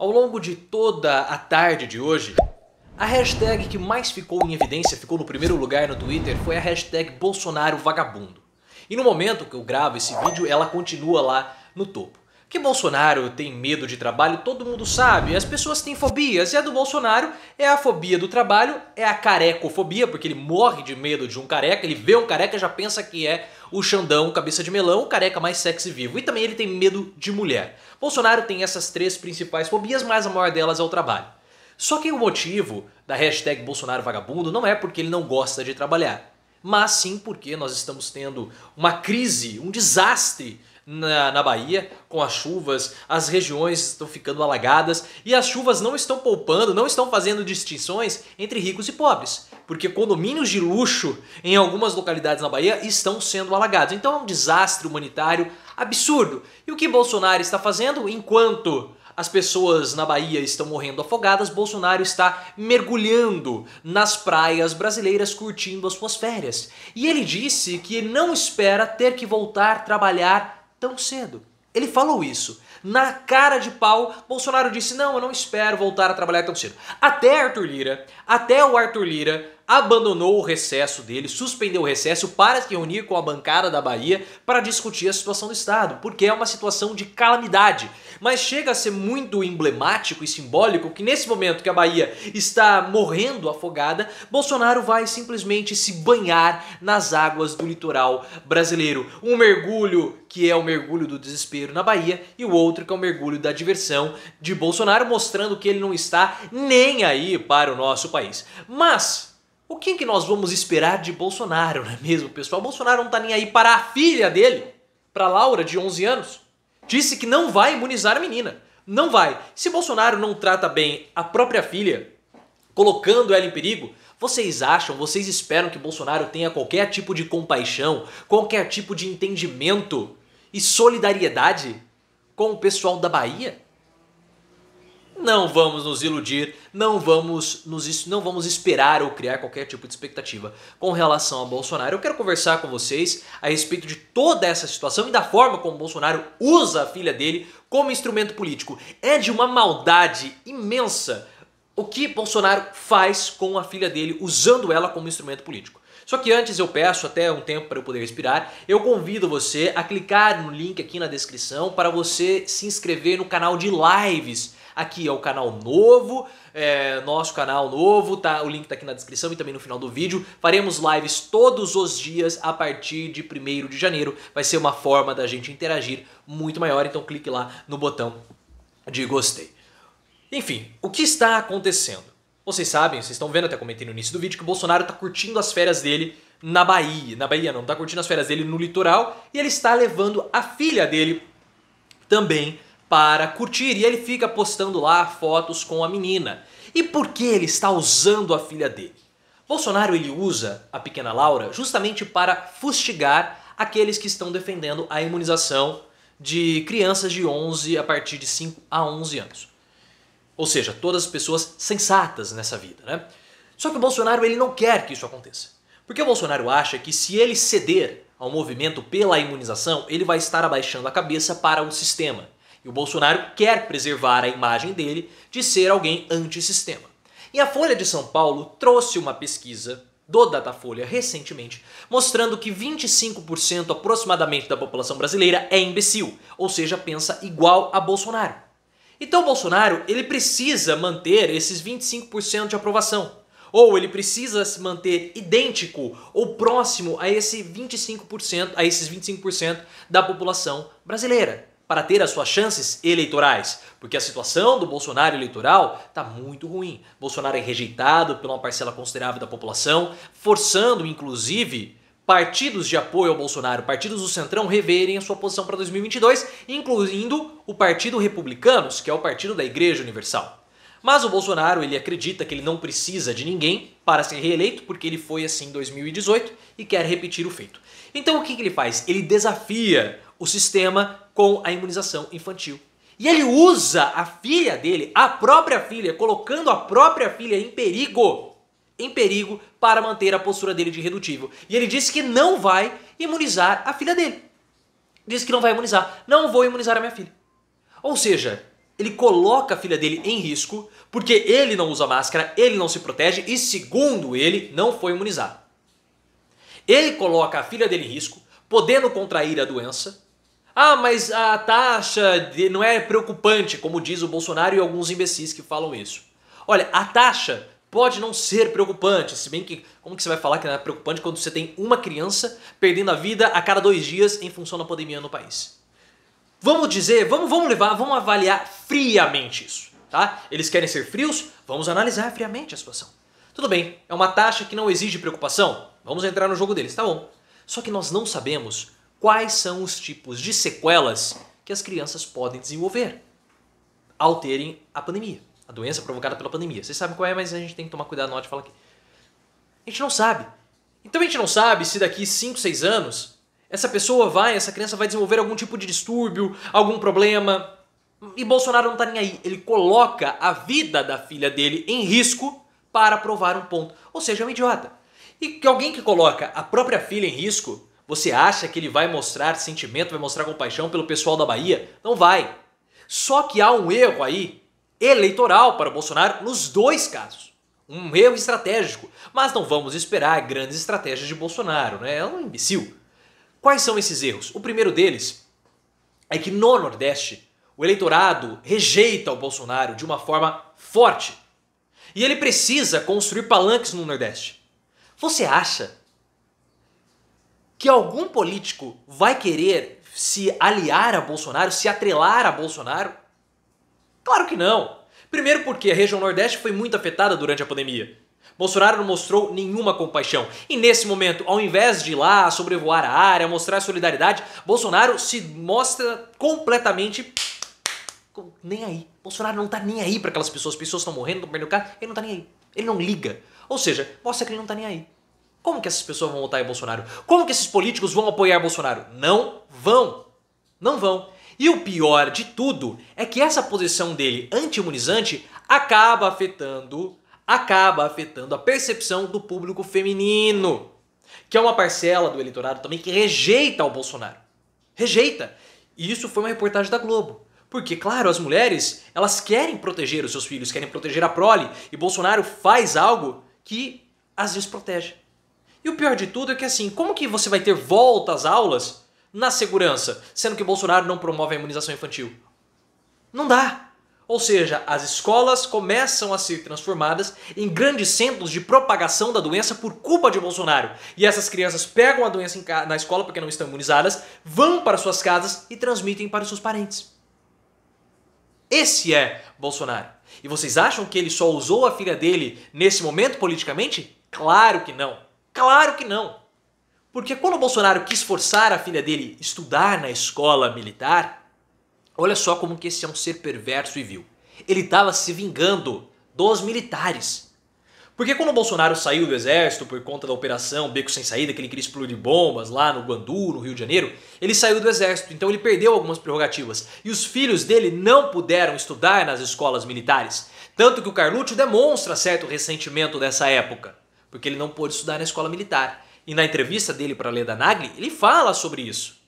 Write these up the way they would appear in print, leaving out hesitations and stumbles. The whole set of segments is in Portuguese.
Ao longo de toda a tarde de hoje, a hashtag que mais ficou em evidência, ficou no primeiro lugar no Twitter, foi a hashtag Bolsonaro Vagabundo. E no momento que eu gravo esse vídeo, ela continua lá no topo. Que Bolsonaro tem medo de trabalho, todo mundo sabe, as pessoas têm fobias, e a do Bolsonaro é a fobia do trabalho, é a carecofobia, porque ele morre de medo de um careca, ele vê um careca e já pensa que é o Xandão, cabeça de melão, o careca mais sexy vivo. E também ele tem medo de mulher. Bolsonaro tem essas três principais fobias, mas a maior delas é o trabalho. Só que o motivo da hashtag Bolsonaro Vagabundo não é porque ele não gosta de trabalhar, mas sim porque nós estamos tendo uma crise, um desastre na Bahia, com as chuvas, as regiões estão ficando alagadas e as chuvas não estão poupando, não estão fazendo distinções entre ricos e pobres, porque condomínios de luxo em algumas localidades na Bahia estão sendo alagados. Então é um desastre humanitário absurdo. E o que Bolsonaro está fazendo enquanto as pessoas na Bahia estão morrendo afogadas? Bolsonaro está mergulhando nas praias brasileiras, curtindo as suas férias. E ele disse que ele não espera ter que voltar a trabalhar tão cedo. Ele falou isso. Na cara de pau, Bolsonaro disse: não, eu não espero voltar a trabalhar tão cedo. Até o Arthur Lira abandonou o recesso dele, suspendeu o recesso para se reunir com a bancada da Bahia para discutir a situação do Estado, porque é uma situação de calamidade. Mas chega a ser muito emblemático e simbólico que nesse momento que a Bahia está morrendo afogada, Bolsonaro vai simplesmente se banhar nas águas do litoral brasileiro. Um mergulho que é o mergulho do desespero na Bahia e o outro que é o mergulho da diversão de Bolsonaro, mostrando que ele não está nem aí para o nosso país. Mas o que nós vamos esperar de Bolsonaro, não é mesmo, pessoal? Bolsonaro não está nem aí para a filha dele, para Laura, de 11 anos. Disse que não vai imunizar a menina. Não vai. Se Bolsonaro não trata bem a própria filha, colocando ela em perigo, vocês acham, vocês esperam que Bolsonaro tenha qualquer tipo de compaixão, qualquer tipo de entendimento e solidariedade com o pessoal da Bahia? Não vamos nos iludir, não vamos esperar ou criar qualquer tipo de expectativa com relação a Bolsonaro. Eu quero conversar com vocês a respeito de toda essa situação e da forma como Bolsonaro usa a filha dele como instrumento político. É de uma maldade imensa o que Bolsonaro faz com a filha dele, usando ela como instrumento político. Só que antes eu peço até um tempo para eu poder respirar, eu convido você a clicar no link aqui na descrição para você se inscrever no canal de lives. Aqui é o canal novo, nosso canal novo, tá? O link tá aqui na descrição e também no final do vídeo. Faremos lives todos os dias a partir de 1º de janeiro. Vai ser uma forma da gente interagir muito maior, então clique lá no botão de gostei. Enfim, o que está acontecendo? Vocês sabem, vocês estão vendo, até comentei no início do vídeo, que o Bolsonaro está curtindo as férias dele na Bahia. Na Bahia não, está curtindo as férias dele no litoral e ele está levando a filha dele também para curtir. E ele fica postando lá fotos com a menina. E por que ele está usando a filha dele? Bolsonaro ele usa a pequena Laura justamente para fustigar aqueles que estão defendendo a imunização de crianças de 11 a partir de 5 a 11 anos. Ou seja, todas as pessoas sensatas nessa vida, né? Só que o Bolsonaro ele não quer que isso aconteça. Porque o Bolsonaro acha que se ele ceder ao movimento pela imunização, ele vai estar abaixando a cabeça para o sistema. E o Bolsonaro quer preservar a imagem dele de ser alguém antissistema. E a Folha de São Paulo trouxe uma pesquisa do Datafolha recentemente, mostrando que 25% aproximadamente da população brasileira é imbecil, ou seja, pensa igual a Bolsonaro. Então Bolsonaro ele precisa manter esses 25% de aprovação. Ou ele precisa se manter idêntico ou próximo a esses 25% da população brasileira para ter as suas chances eleitorais. Porque a situação do Bolsonaro eleitoral está muito ruim. Bolsonaro é rejeitado por uma parcela considerável da população, forçando inclusive partidos de apoio ao Bolsonaro, partidos do Centrão, reverem a sua posição para 2022, incluindo o Partido Republicanos, que é o partido da Igreja Universal. Mas o Bolsonaro ele acredita que ele não precisa de ninguém para ser reeleito, porque ele foi assim em 2018 e quer repetir o feito. Então o que ele faz? Ele desafia o sistema com a imunização infantil. E ele usa a filha dele, a própria filha, colocando a própria filha em perigo para manter a postura dele de irredutível. E ele disse que não vai imunizar a filha dele. Disse que não vai imunizar. Não vou imunizar a minha filha. Ou seja, ele coloca a filha dele em risco porque ele não usa máscara, ele não se protege e, segundo ele, não foi imunizado. Ele coloca a filha dele em risco, podendo contrair a doença. Ah, mas a taxa não é preocupante, como diz o Bolsonaro e alguns imbecis que falam isso. Olha, a taxa pode não ser preocupante, se bem que, como que você vai falar que não é preocupante quando você tem uma criança perdendo a vida a cada 2 dias em função da pandemia no país? Vamos dizer, vamos avaliar friamente isso, tá? Eles querem ser frios? Vamos analisar friamente a situação. Tudo bem, é uma taxa que não exige preocupação? Vamos entrar no jogo deles, tá bom. Só que nós não sabemos quais são os tipos de sequelas que as crianças podem desenvolver ao terem a pandemia, a doença provocada pela pandemia. Vocês sabem qual é, mas a gente tem que tomar cuidado na hora de falar aqui. A gente não sabe. Então a gente não sabe se daqui 5, 6 anos essa criança vai desenvolver algum tipo de distúrbio, algum problema. E Bolsonaro não tá nem aí. Ele coloca a vida da filha dele em risco para provar um ponto. Ou seja, é um idiota. E que alguém que coloca a própria filha em risco, você acha que ele vai mostrar sentimento, vai mostrar compaixão pelo pessoal da Bahia? Não vai. Só que há um erro aí eleitoral para o Bolsonaro nos 2 casos. Um erro estratégico. Mas não vamos esperar grandes estratégias de Bolsonaro, né? É um imbecil. Quais são esses erros? O primeiro deles é que no Nordeste o eleitorado rejeita o Bolsonaro de uma forma forte. E ele precisa construir palanques no Nordeste. Você acha que algum político vai querer se aliar a Bolsonaro, se atrelar a Bolsonaro? Claro que não. Primeiro porque a região Nordeste foi muito afetada durante a pandemia. Bolsonaro não mostrou nenhuma compaixão. E nesse momento, ao invés de ir lá sobrevoar a área, mostrar solidariedade, Bolsonaro se mostra completamente nem aí. Bolsonaro não tá nem aí para aquelas pessoas. As pessoas estão morrendo, estão perdendo o carro. Ele não tá nem aí. Ele não liga. Ou seja, mostra que ele não tá nem aí. Como que essas pessoas vão votar em Bolsonaro? Como que esses políticos vão apoiar Bolsonaro? Não vão. Não vão. E o pior de tudo é que essa posição dele anti-imunizante acaba afetando a percepção do público feminino, que é uma parcela do eleitorado também que rejeita o Bolsonaro. Rejeita. E isso foi uma reportagem da Globo. Porque, claro, as mulheres, elas querem proteger os seus filhos, querem proteger a prole, e Bolsonaro faz algo que as desprotege. E o pior de tudo é que assim, como que você vai ter volta às aulas na segurança, sendo que Bolsonaro não promove a imunização infantil? Não dá. Ou seja, as escolas começam a ser transformadas em grandes centros de propagação da doença por culpa de Bolsonaro. E essas crianças pegam a doença na escola porque não estão imunizadas, vão para suas casas e transmitem para os seus parentes. Esse é Bolsonaro. E vocês acham que ele só usou a filha dele nesse momento politicamente? Claro que não. Claro que não. Porque quando o Bolsonaro quis forçar a filha dele a estudar na escola militar, olha só como que esse é um ser perverso e vil. Ele estava se vingando dos militares. Porque quando o Bolsonaro saiu do exército por conta da operação Beco Sem Saída, que ele queria explodir bombas lá no Guandu, no Rio de Janeiro, ele saiu do exército, então ele perdeu algumas prerrogativas. E os filhos dele não puderam estudar nas escolas militares. Tanto que o Carluccio demonstra certo ressentimento dessa época, porque ele não pôde estudar na escola militar. E na entrevista dele para a Leda Nagli, ele fala sobre isso.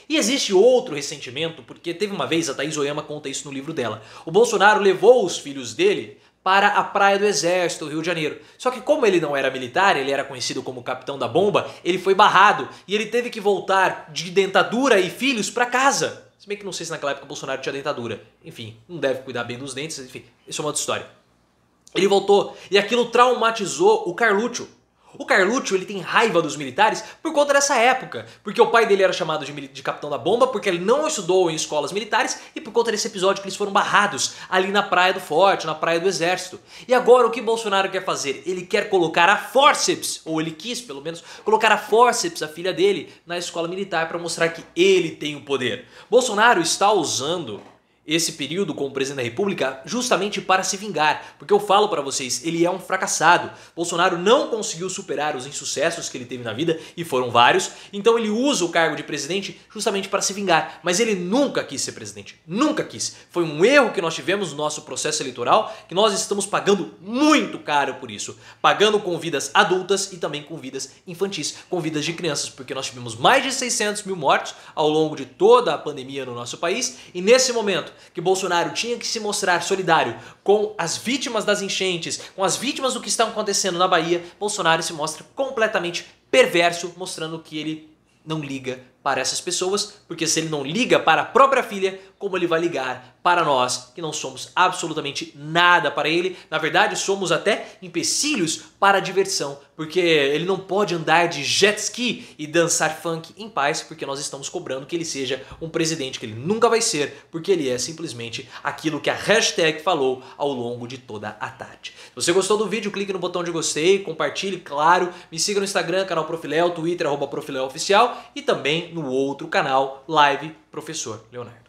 E existe outro ressentimento, porque teve uma vez, a Thaís Oyama conta isso no livro dela, o Bolsonaro levou os filhos dele para a praia do Exército, Rio de Janeiro. Só que como ele não era militar, ele era conhecido como capitão da bomba, ele foi barrado e ele teve que voltar de dentadura e filhos para casa. Se bem que não sei se naquela época o Bolsonaro tinha dentadura. Enfim, não deve cuidar bem dos dentes, enfim, isso é uma outra história. Ele voltou e aquilo traumatizou o Carluccio. O Carluccio, ele tem raiva dos militares por conta dessa época, porque o pai dele era chamado de capitão da bomba, porque ele não estudou em escolas militares e por conta desse episódio que eles foram barrados ali na Praia do Forte, na Praia do Exército. E agora o que Bolsonaro quer fazer? Ele quer colocar a forceps, ou ele quis pelo menos, colocar a forceps, a filha dele, na escola militar para mostrar que ele tem o poder. Bolsonaro está usando esse período como presidente da República justamente para se vingar, porque eu falo para vocês, ele é um fracassado. Bolsonaro não conseguiu superar os insucessos que ele teve na vida, e foram vários, então ele usa o cargo de presidente justamente para se vingar, mas ele nunca quis ser presidente, nunca quis. Foi um erro que nós tivemos no nosso processo eleitoral, que nós estamos pagando muito caro por isso, pagando com vidas adultas e também com vidas infantis, com vidas de crianças, porque nós tivemos mais de 600 mil mortos ao longo de toda a pandemia no nosso país, e nesse momento que Bolsonaro tinha que se mostrar solidário com as vítimas das enchentes, com as vítimas do que está acontecendo na Bahia, Bolsonaro se mostra completamente perverso, mostrando que ele não liga para essas pessoas, porque se ele não liga para a própria filha, como ele vai ligar para nós, que não somos absolutamente nada para ele? Na verdade, somos até empecilhos para a diversão, porque ele não pode andar de jet ski e dançar funk em paz, porque nós estamos cobrando que ele seja um presidente que ele nunca vai ser, porque ele é simplesmente aquilo que a hashtag falou ao longo de toda a tarde. Se você gostou do vídeo, clique no botão de gostei, compartilhe, claro, me siga no Instagram, canal Profiléu, Twitter, @profiléuoficial e também no outro canal, Live Professor Leonardo.